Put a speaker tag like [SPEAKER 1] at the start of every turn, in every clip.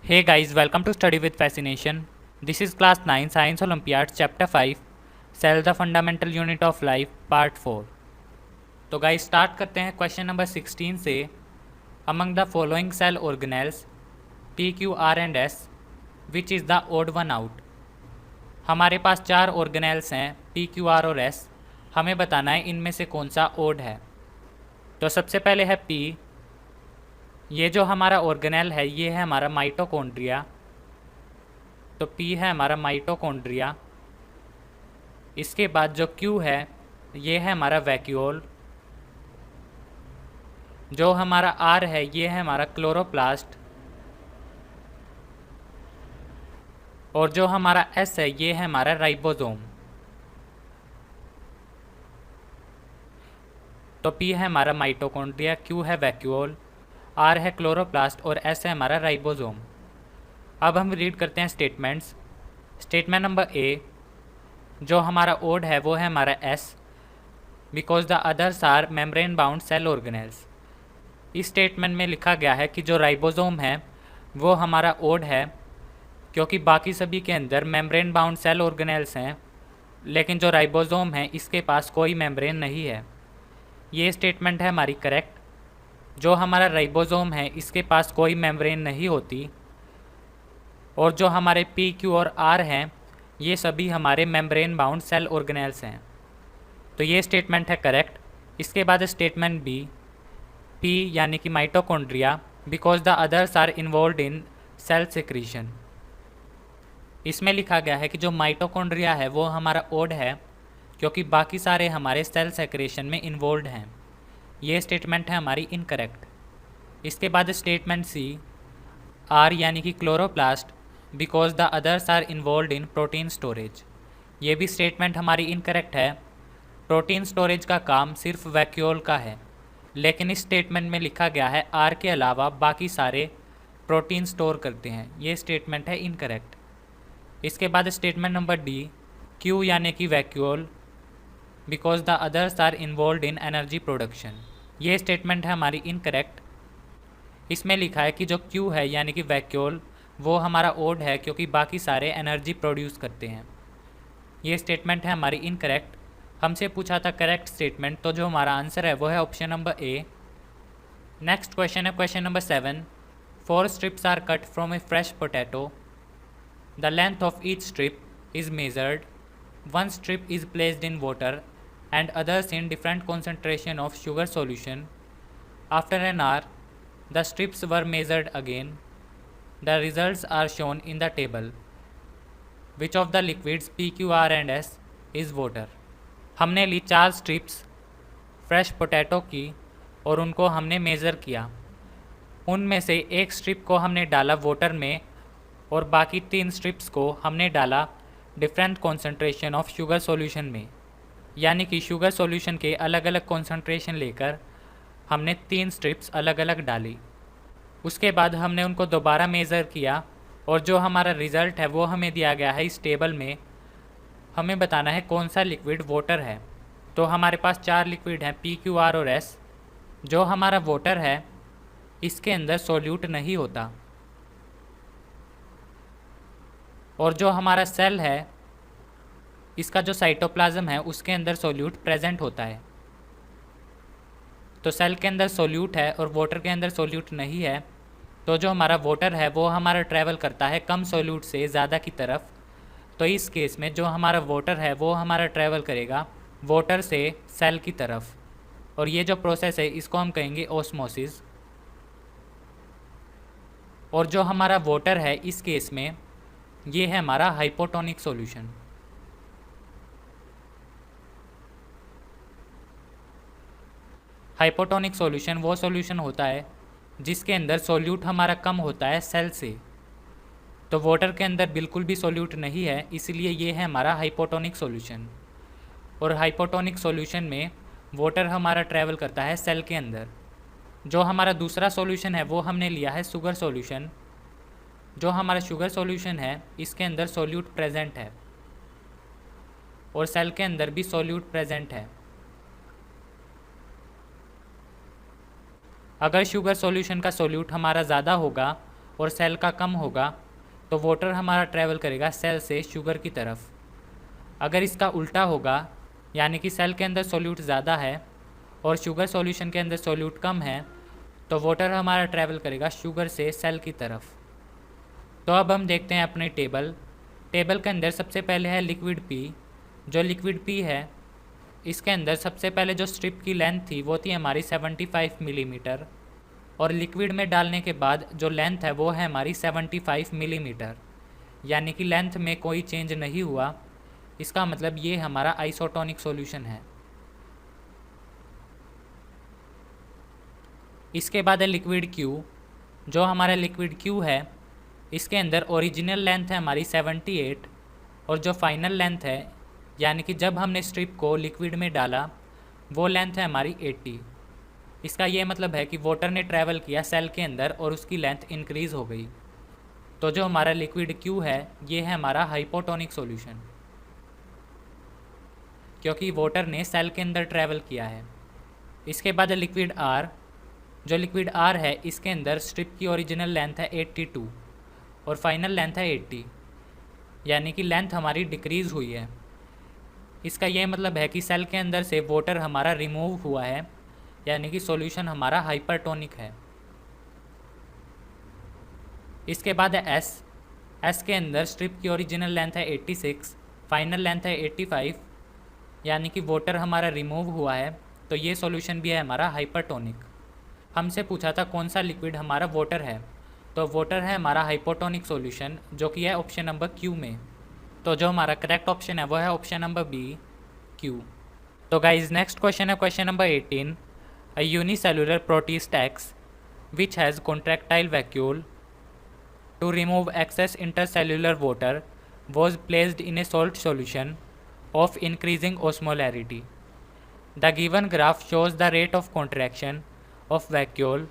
[SPEAKER 1] Hey guys, welcome to Study with Fascination. This is class 9 Science Olympiad chapter 5 Cell the Fundamental Unit of Life part 4. तो guys start करते हैं question number 16 से. Among the following cell organelles P, Q, R and S which is the odd one out? हमारे पास 4 organelles हैं P, Q, R और S. हमें बताना है इनमें से कौन सा ओड है. तो सबसे पहले है P. ये जो हमारा ऑर्गेनेल है ये है हमारा माइटोकॉन्ड्रिया. तो P है हमारा माइटोकॉन्ड्रिया. इसके बाद जो Q है ये है हमारा वैक्यूल. जो हमारा R है ये है हमारा क्लोरोप्लास्ट. और जो हमारा S है ये है हमारा राइबोसोम. तो P है हमारा माइटोकॉन्ड्रिया, Q है वैक्यूल, R है क्लोरोप्लास्ट और S है हमारा राइबोसोम. अब हम रीड करते हैं स्टेटमेंट्स. स्टेटमेंट नंबर ए, जो हमारा ओड है वो है हमारा S because the others are membrane bound cell organelles. इस स्टेटमेंट में लिखा गया है कि जो राइबोसोम है वो हमारा ओड है क्योंकि बाकी सभी के अंदर मेम्ब्रेन बाउंड सेल ऑर्गेनेल्स हैं, लेकिन जो राइबोसोम है इसके पास कोई मेम्ब्रेन नहीं है. ये स्टेटमेंट है हमारी करेक्ट. जो हमारा राइबोसोम है इसके पास कोई मेम्ब्रेन नहीं होती और जो हमारे P, Q और R हैं ये सभी हमारे मेम्ब्रेन बाउंड सेल ऑर्गेनेल्स हैं. तो ये स्टेटमेंट है करेक्ट. इसके बाद स्टेटमेंट बी, P यानी कि mitochondria because the others are involve in cell secretion. इसमें लिखा गया है कि जो माइटोकॉन्ड्रिया है वो हमारा ओड है क्योंकि बाकी सारे हमारे सेल सेक्रेशन में इन्वॉल्व हैं. ये स्टेटमेंट है हमारी इनकरेक्ट. इसके बाद स्टेटमेंट सी, आर यानी कि chloroplast because the others are involve in protein storage. ये भी स्टेटमेंट हमारी इनकरेक्ट है. प्रोटीन स्टोरेज का काम सिर्फ वैक्यूल का है, लेकिन इस स्टेटमेंट में लिखा गया है आर के अलावा बाकी सारे प्रोटीन स्टोर करते हैं. ये स्टेटमेंट है इनकरेक्ट. इसके बाद स्टेटमेंट नंबर डी, क्यू यानी कि vacuole because the others are involve in energy production. ये स्टेटमेंट है हमारी इनकरेक्ट. इसमें लिखा है कि जो Q है यानी कि वैक्यूल वो हमारा ओड है क्योंकि बाकी सारे एनर्जी प्रोड्यूस करते हैं. ये स्टेटमेंट है हमारी इनकरेक्ट. हमसे पूछा था करेक्ट स्टेटमेंट, तो जो हमारा आंसर है वो है option number A. Next question है question number 7. 4 strips are cut from a fresh potato. The length of each strip is measured. One strip is placed in water and others in different concentration of sugar solution. After an hour, the strips were measured again. The results are shown in the table. Which of the liquids P, Q, R and S is water? हमने ली 4 strips fresh potato की और उनको हमने measure किया. उनमें से एक strip को हमने डाला वाटर में और बाकी 3 स्ट्रिप्स को हमने डाला different concentration of sugar solution में. यानी कि शुगर सॉल्यूशन के अलग अलग कॉन्सेंट्रेशन लेकर हमने 3 स्ट्रिप्स अलग अलग डाली. उसके बाद हमने उनको दोबारा मेज़र किया और जो हमारा रिज़ल्ट है वो हमें दिया गया है इस टेबल में. हमें बताना है कौन सा लिक्विड वाटर है. तो हमारे पास 4 लिक्विड हैं P, Q, R और S. जो हमारा वाटर है इसके अंदर सोल्यूट नहीं होता और जो हमारा सेल है इसका जो साइटोप्लाज्म है उसके अंदर सोल्यूट प्रेजेंट होता है. तो सेल के अंदर सोल्यूट है और वाटर के अंदर सोल्यूट नहीं है. तो जो हमारा वाटर है वो हमारा ट्रैवल करता है कम सोल्यूट से ज़्यादा की तरफ. तो इस केस में जो हमारा वाटर है वो हमारा ट्रैवल करेगा वाटर से सेल की तरफ और ये जो प्रोसेस है इसको हम कहेंगे ऑस्मोसिस. और जो हमारा वाटर है इस केस में ये है हमारा हाइपोटोनिक सॉल्यूशन. हाइपोटोनिक सॉल्यूशन वो सॉल्यूशन होता है जिसके अंदर सोल्यूट हमारा कम होता है सेल से. तो वाटर के अंदर बिल्कुल भी सोल्यूट नहीं है, इसलिए ये है हमारा हाइपोटोनिक सॉल्यूशन. और हाइपोटोनिक सॉल्यूशन में वाटर हमारा ट्रैवल करता है सेल के अंदर. जो हमारा दूसरा सॉल्यूशन है वो हमने लिया है शुगर सॉल्यूशन. जो हमारा शुगर सॉल्यूशन है इसके अंदर सोल्यूट प्रेजेंट है और सेल के अंदर भी सोल्यूट प्रेजेंट है. अगर शुगर सॉल्यूशन का सोल्यूट हमारा ज़्यादा होगा और सेल का कम होगा तो वाटर हमारा ट्रैवल करेगा सेल से शुगर की तरफ। अगर इसका उल्टा होगा, यानी कि सेल के अंदर सोल्यूट ज़्यादा है और शुगर सॉल्यूशन के अंदर सोल्यूट कम है, तो वाटर हमारा ट्रैवल करेगा शुगर से सेल की तरफ। तो अब हम देखते हैं अपनी टेबल के अंदर सबसे पहले है लिक्विड पी। जो लिक्विड पी है इसके अंदर सबसे पहले जो स्ट्रिप की लेंथ थी वो थी हमारी 75 मिलीमीटर, और लिक्विड में डालने के बाद जो लेंथ है वो है हमारी 75 मिलीमीटर, यानी कि लेंथ में कोई चेंज नहीं हुआ। इसका मतलब ये हमारा आइसोटोनिक सॉल्यूशन है। इसके बाद है लिक्विड क्यू। जो हमारा लिक्विड क्यू है इसके अंदर ओरिजिनल लेंथ है हमारी 78, और जो फाइनल लेंथ है यानी कि जब हमने स्ट्रिप को लिक्विड में डाला वो लेंथ है हमारी 80। इसका ये मतलब है कि वाटर ने ट्रैवल किया सेल के अंदर और उसकी लेंथ इंक्रीज़ हो गई। तो जो हमारा लिक्विड क्यू है ये है हमारा हाइपोटोनिक सॉल्यूशन, क्योंकि वाटर ने सेल के अंदर ट्रैवल किया है। इसके बाद है लिक्विड आर। जो लिक्विड आर है इसके अंदर स्ट्रिप की ओरिजिनल लेंथ है 82 और फाइनल लेंथ है 80, यानी कि लेंथ हमारी डिक्रीज़ हुई है। इसका यह मतलब है कि सेल के अंदर से वाटर हमारा रिमूव हुआ है, यानी कि सॉल्यूशन हमारा हाइपरटोनिक है। इसके बाद है एस के अंदर स्ट्रिप की ओरिजिनल लेंथ है 86, फाइनल लेंथ है 85, यानी कि वाटर हमारा रिमूव हुआ है, तो ये सॉल्यूशन भी है हमारा हाइपरटोनिक। हमसे पूछा था कौन सा लिक्विड हमारा वाटर है, तो वाटर है हमारा हाइपोटोनिक सॉल्यूशन, जो कि है ऑप्शन नंबर क्यू में। तो जो हमारा करेक्ट ऑप्शन है वो है ऑप्शन नंबर बी, क्यू। तो गाइज नेक्स्ट क्वेश्चन है question number 18। A unicellular protist X which has contractile vacuole to remove excess intercellular water was placed in a salt solution of increasing osmolarity. The given graph shows the rate of contraction of vacuole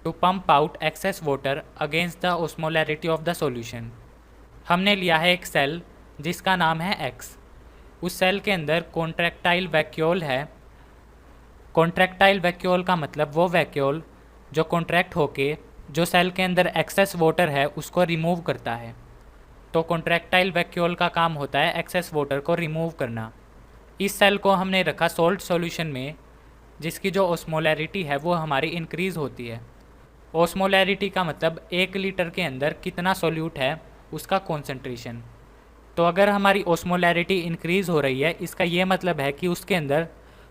[SPEAKER 1] to pump out excess water against the osmolarity of the solution. हमने लिया है एक cell जिसका नाम है X। उस cell के अंदर कॉन्ट्रैक्टाइल वैक्यूल है। कॉन्ट्रैक्टाइल वैक्यूल का मतलब वो वैक्यूल जो कॉन्ट्रैक्ट होके जो सेल के अंदर एक्सेस वाटर है उसको रिमूव करता है। तो कॉन्ट्रैक्टाइल वैक्यूल का काम होता है एक्सेस वाटर को रिमूव करना। इस सेल को हमने रखा सॉल्ट सॉल्यूशन में, जिसकी जो ओस्मोलैरिटी है वो हमारी इंक्रीज़ होती है। ओस्मोलैरिटी का मतलब 1 लीटर के अंदर कितना सोल्यूट है उसका कॉन्सेंट्रेशन। तो अगर हमारी ओस्मोलैरिटी इंक्रीज़ हो रही है इसका ये मतलब है कि उसके अंदर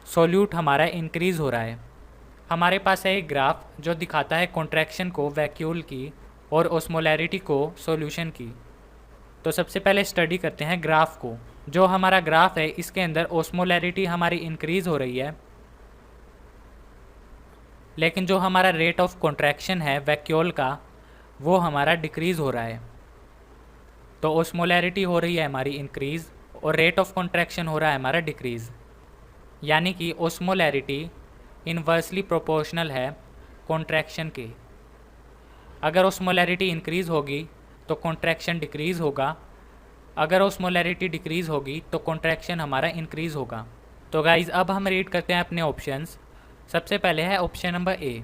[SPEAKER 1] सोल्यूट हमारा इंक्रीज़ हो रहा है। हमारे पास है एक ग्राफ जो दिखाता है कॉन्ट्रैक्शन को वैक्यूल की और ओस्मोलैरिटी को सॉल्यूशन की। तो सबसे पहले स्टडी करते हैं ग्राफ को। जो हमारा ग्राफ है इसके अंदर ओस्मोलैरिटी हमारी इंक्रीज़ हो रही है, लेकिन जो हमारा रेट ऑफ कॉन्ट्रैक्शन है वैक्यूल का वो हमारा डिक्रीज़ हो रहा है। तो ओस्मोलैरिटी हो रही है हमारी इंक्रीज़ और रेट ऑफ कॉन्ट्रैक्शन हो रहा है हमारा डिक्रीज़, यानी कि ओस्मोलैरिटी इन्वर्सली प्रोपोर्शनल है कॉन्ट्रैक्शन के। अगर ओस्मोलैरिटी इंक्रीज़ होगी तो कॉन्ट्रैक्शन डिक्रीज़ होगा, अगर ओस्मोलैरिटी डिक्रीज़ होगी तो कॉन्ट्रैक्शन हमारा इंक्रीज़ होगा। तो गाइज़ अब हम रीड करते हैं अपने ऑप्शंस। सबसे पहले है option number A,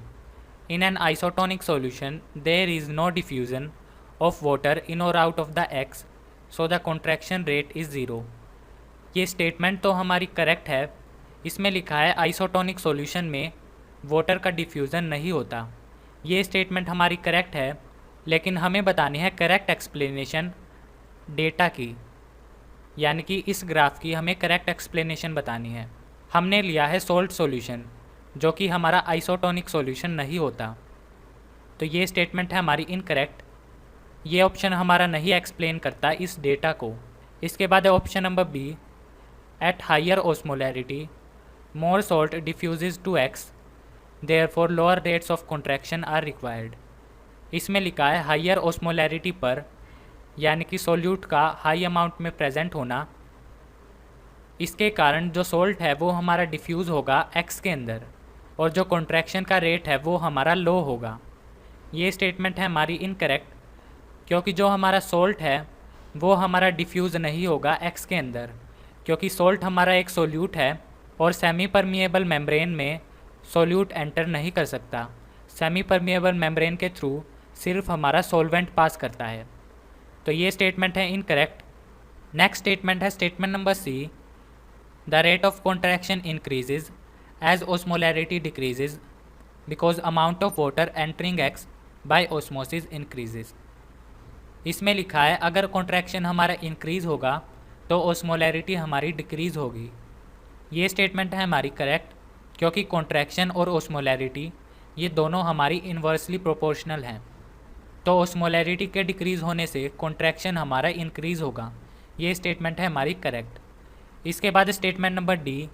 [SPEAKER 1] in an isotonic solution there is no diffusion of water in or out of the X, so the contraction rate is 0। ये स्टेटमेंट तो हमारी करेक्ट है। इसमें लिखा है आइसोटोनिक सॉल्यूशन में वाटर का डिफ्यूज़न नहीं होता। ये स्टेटमेंट हमारी करेक्ट है, लेकिन हमें बतानी है करेक्ट एक्सप्लेनेशन डेटा की, यानी कि इस ग्राफ की हमें करेक्ट एक्सप्लेनेशन बतानी है। हमने लिया है सॉल्ट सॉल्यूशन जो कि हमारा आइसोटोनिक सॉल्यूशन नहीं होता, तो ये स्टेटमेंट है हमारी इनकरेक्ट। ये ऑप्शन हमारा नहीं एक्सप्लेन करता इस डेटा को। इसके बाद है option number B, at higher osmolarity more salt diffuses to X therefore lower rates of contraction are required. इसमें लिखा है हायर ओस्मोलैरिटी पर, यानी कि सोल्यूट का हाई अमाउंट में प्रेजेंट होना, इसके कारण जो सोल्ट है वो हमारा डिफ्यूज़ होगा एक्स के अंदर और जो कॉन्ट्रैक्शन का रेट है वो हमारा लो होगा। ये स्टेटमेंट है हमारी इनकरेक्ट, क्योंकि जो हमारा सोल्ट है वो हमारा डिफ्यूज़ नहीं होगा एक्स के अंदर, क्योंकि सोल्ट हमारा एक सोल्यूट है और सेमी परमिएबल मेम्ब्रेन में सोल्यूट एंटर नहीं कर सकता। सेमी परमिएबल मेम्ब्रेन के थ्रू सिर्फ हमारा सॉल्वेंट पास करता है। तो ये स्टेटमेंट है इनकरेक्ट। नेक्स्ट स्टेटमेंट है statement number C, the rate of contraction increases as osmolarity decreases because amount of water entering X by osmosis increases. इसमें लिखा है अगर कॉन्ट्रैक्शन हमारा इंक्रीज होगा तो ऑस्मोलैरिटी हमारी डिक्रीज होगी। ये स्टेटमेंट है हमारी करेक्ट, क्योंकि कॉन्ट्रैक्शन और ऑस्मोलैरिटी ये दोनों हमारी इन्वर्सली प्रोपोर्शनल हैं। तो ऑस्मोलैरिटी के डिक्रीज़ होने से कॉन्ट्रैक्शन हमारा इंक्रीज़ होगा। ये स्टेटमेंट है हमारी करेक्ट। इसके बाद statement number D,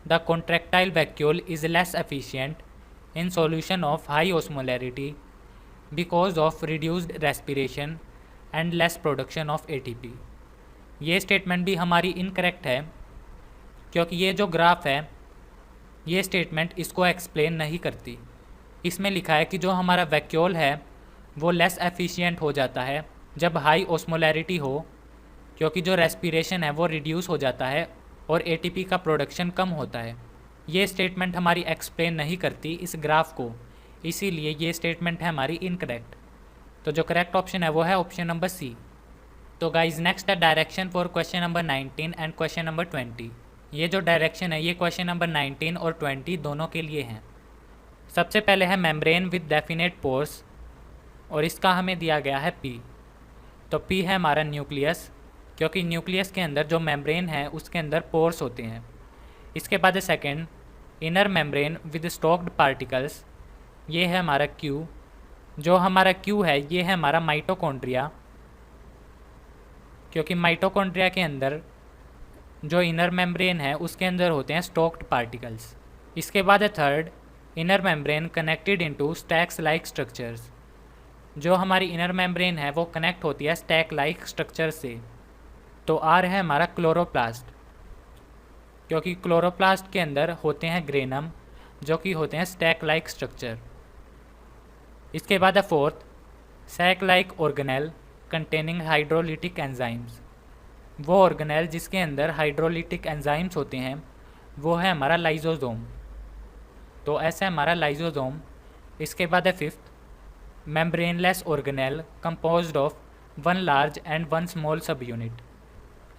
[SPEAKER 1] the contractile vacuole is less efficient in solution of high osmolarity because of reduced respiration and less production of ATP. ये स्टेटमेंट भी हमारी इनकरेक्ट है, क्योंकि ये जो ग्राफ है ये स्टेटमेंट इसको एक्सप्लेन नहीं करती। इसमें लिखा है कि जो हमारा वैक्यूल है वो लेस एफिशिएंट हो जाता है जब हाई ऑस्मोलैरिटी हो, क्योंकि जो रेस्पिरेशन है वो रिड्यूस हो जाता है और एटीपी का प्रोडक्शन कम होता है। ये स्टेटमेंट हमारी एक्सप्लेन नहीं करती इस ग्राफ को, इसीलिए ये स्टेटमेंट है हमारी इनकरेक्ट। तो जो करेक्ट ऑप्शन है वो है ऑप्शन नंबर सी। तो गाइज नेक्स्ट है direction for question number 19 and question number 20। ये जो डायरेक्शन है ये क्वेश्चन नंबर 19 और 20 दोनों के लिए हैं। सबसे पहले है मेम्ब्रेन विद डेफिनेट पोर्स और इसका हमें दिया गया है P। तो P है हमारा न्यूक्लियस, क्योंकि न्यूक्लियस के अंदर जो मेम्ब्रेन है उसके अंदर पोर्स होते हैं। इसके बाद है second, inner membrane with stocked particles, ये है हमारा Q। जो हमारा Q है ये है हमारा माइटोकॉन्ड्रिया, क्योंकि माइटोकॉन्ड्रिया के अंदर जो इनर मेम्ब्रेन है उसके अंदर होते हैं स्टॉक्ड पार्टिकल्स। इसके बाद है third, inner membrane connected into stacks like structures. जो हमारी इनर मेम्ब्रेन है वो कनेक्ट होती है स्टैक लाइक स्ट्रक्चर से। तो आर है हमारा क्लोरोप्लास्ट, क्योंकि क्लोरोप्लास्ट के अंदर होते हैं ग्रेनम जो कि होते हैं स्टैक लाइक स्ट्रक्चर। इसके बाद है fourth, sac like organelle containing hydrolytic enzymes. वो ऑर्गेनेल जिसके अंदर हाइड्रोलिटिक एंजाइम्स होते हैं वो है हमारा लाइजोसोम। तो ऐसा है हमारा लाइजोसोम। इसके बाद है fifth, membraneless organelle composed of one large and one small सब यूनिट।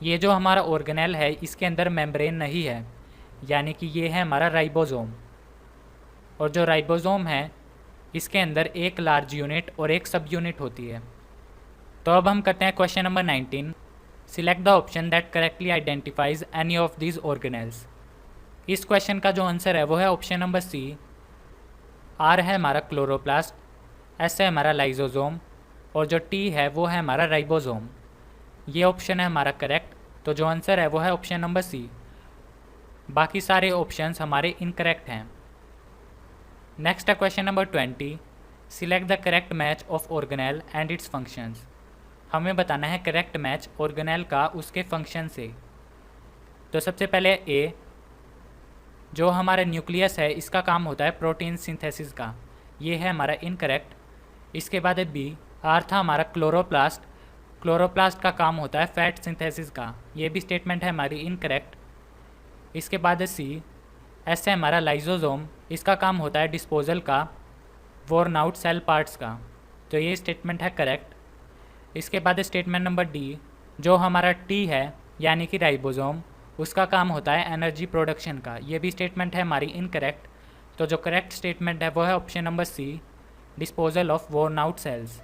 [SPEAKER 1] ये जो हमारा ऑर्गेनेल है इसके अंदर मेम्ब्रेन नहीं है, यानी कि ये है हमारा राइबोसोम। और जो राइबोसोम है इसके अंदर एक लार्ज यूनिट और एक सब यूनिट होती है। तो अब हम करते हैं question number 19, select the option that correctly identifies any of these organelles. इस क्वेश्चन का जो आंसर है वो है ऑप्शन नंबर सी। आर है हमारा क्लोरोप्लास्ट, एस है हमारा लाइजोसोम और जो टी है वो है हमारा राइबोसोम। ये ऑप्शन है हमारा करेक्ट। तो जो आंसर है वो है ऑप्शन नंबर सी। बाकी सारे ऑप्शंस हमारे इनकरेक्ट हैं। नेक्स्ट है question number 20, select the correct match of organelle and it's functions. हमें बताना है करेक्ट मैच ऑर्गेनेल का उसके फंक्शन से। तो सबसे पहले ए, जो हमारा न्यूक्लियस है इसका काम होता है प्रोटीन सिंथेसिस का, ये है हमारा इनकरेक्ट। इसके बाद है बी, आर था हमारा क्लोरोप्लास्ट, क्लोरोप्लास्ट का काम होता है फैट सिंथेसिस का, ये भी स्टेटमेंट है हमारी इनकरेक्ट। इसके बाद है सी, एस है हमारा लाइजोसोम, इसका काम होता है डिस्पोजल का, वॉर्न आउट सेल पार्ट्स का, तो ये स्टेटमेंट है करेक्ट। इसके बाद स्टेटमेंट नंबर डी, जो हमारा टी है यानी कि राइबोसोम, उसका काम होता है एनर्जी प्रोडक्शन का, ये भी स्टेटमेंट है हमारी इनकरेक्ट। तो जो करेक्ट स्टेटमेंट है वो है option number C, disposal of worn out sales.